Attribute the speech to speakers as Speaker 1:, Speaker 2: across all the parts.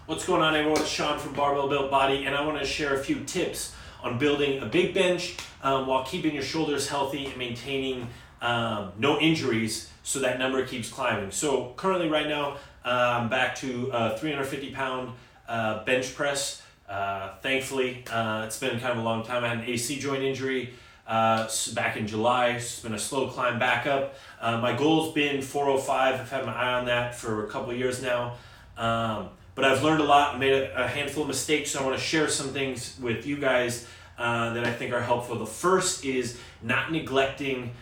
Speaker 1: What's going on, everyone? It's Sean from Barbell Built Body, and I want to share a few tips on building a big bench while keeping your shoulders healthy and maintaining no injuries so that number keeps climbing. So currently right now, I'm back to a 350-pound bench press. Thankfully, it's been kind of a long time. I had an AC joint injury back in July. It's been a slow climb back up. My goal's been 405. I've had my eye on that for a couple of years now. But I've learned a lot, made a handful of mistakes, so I want to share some things with you guys that I think are helpful. The first is not neglecting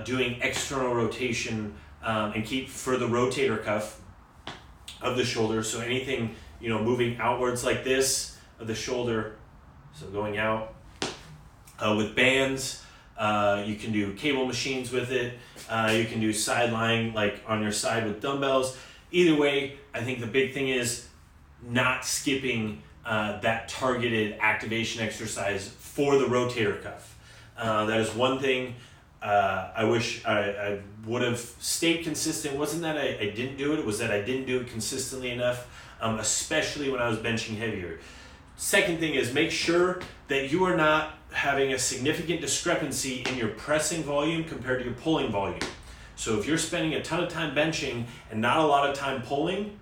Speaker 1: doing external rotation and keep for the rotator cuff of the shoulder. So anything, moving outwards like this of the shoulder, so going out with bands. You can do cable machines with it. You can do side lying, like on your side with dumbbells. Either way, I think the big thing is not skipping that targeted activation exercise for the rotator cuff. That is one thing I wish I would have stayed consistent. It wasn't that I didn't do it, it was that I didn't do it consistently enough, especially when I was benching heavier. Second thing is make sure that you are not having a significant discrepancy in your pressing volume compared to your pulling volume. So if you're spending a ton of time benching and not a lot of time pulling,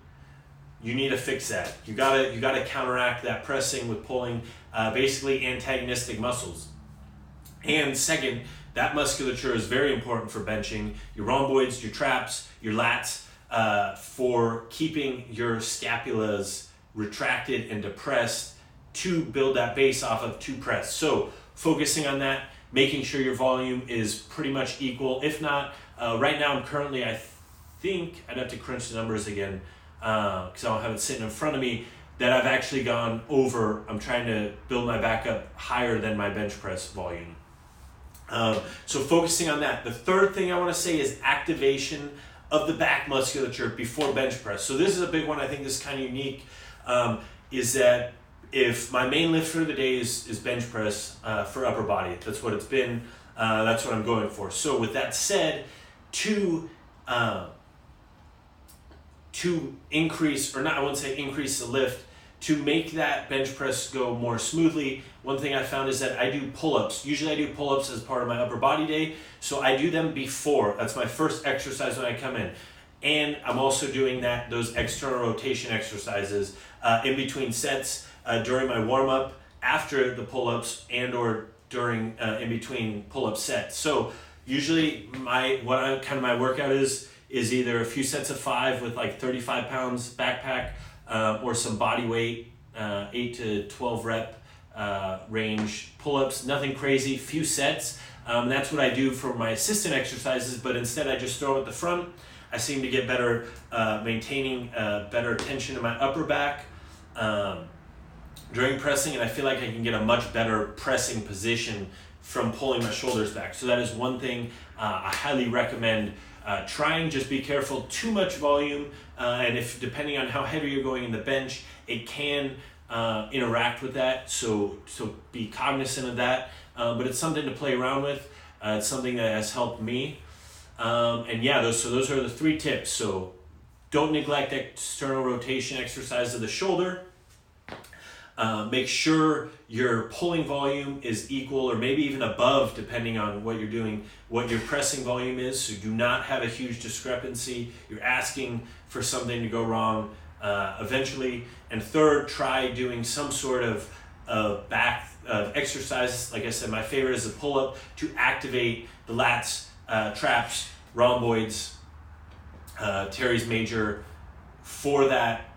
Speaker 1: you need to fix that. You gotta counteract that pressing with pulling, basically antagonistic muscles. And second, that musculature is very important for benching your rhomboids, your traps, your lats, for keeping your scapulas retracted and depressed to build that base off of to press. So focusing on that, making sure your volume is pretty much equal. If not, right now I'm currently, I think I'd have to crunch the numbers again because I don't have it sitting in front of me, that I've actually gone over. I'm trying to build my back up higher than my bench press volume. So focusing on that. The third thing I want to say is activation of the back musculature before bench press. So this is a big one. I think this is kind of unique, is that if my main lift for the day is bench press for upper body, that's what it's been, that's what I'm going for. So with that said, to increase, or not, I wouldn't say increase the lift, to make that bench press go more smoothly, one thing I found is that I do pull-ups. Usually I do pull-ups as part of my upper body day, so I do them before. That's my first exercise when I come in. And I'm also doing those external rotation exercises in between sets, during my warm-up, after the pull-ups, and or during in between pull-up sets. So usually my workout is either a few sets of 5 with like 35 pounds backpack, or some body weight, 8 to 12 rep range pull-ups, nothing crazy, few sets. That's what I do for my assistant exercises, but instead I just throw at the front. I seem to get better, maintaining better tension in my upper back during pressing, and I feel like I can get a much better pressing position from pulling my shoulders back. So that is one thing I highly recommend trying. Just be careful, too much volume, and if depending on how heavy you're going in the bench, it can interact with that, so be cognizant of that, but it's something to play around with. It's something that has helped me, and yeah, those are the 3 tips. So don't neglect external rotation exercise of the shoulder. Make sure your pulling volume is equal or maybe even above, depending on what you're doing, what your pressing volume is. So do not have a huge discrepancy. You're asking for something to go wrong eventually. And third, try doing some sort of back exercises. Like I said, my favorite is a pull-up to activate the lats, traps, rhomboids, teres major for that.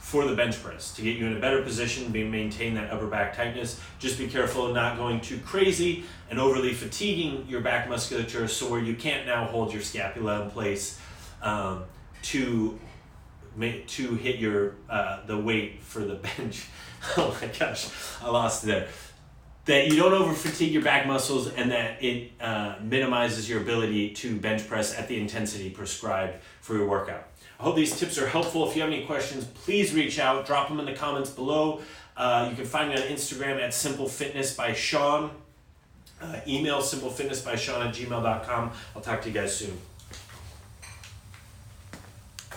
Speaker 1: For the bench press, to get you in a better position, maintain that upper back tightness. Just be careful of not going too crazy and overly fatiguing your back musculature, so where you can't now hold your scapula in place to hit your the weight for the bench. Oh my gosh, I lost it there. That you don't over fatigue your back muscles, and that it minimizes your ability to bench press at the intensity prescribed for your workout. I hope these tips are helpful. If you have any questions, please reach out. Drop them in the comments below. You can find me on Instagram at Simple Fitness by Sean. Email simplefitnessbyshawn@gmail.com. I'll talk to you guys soon.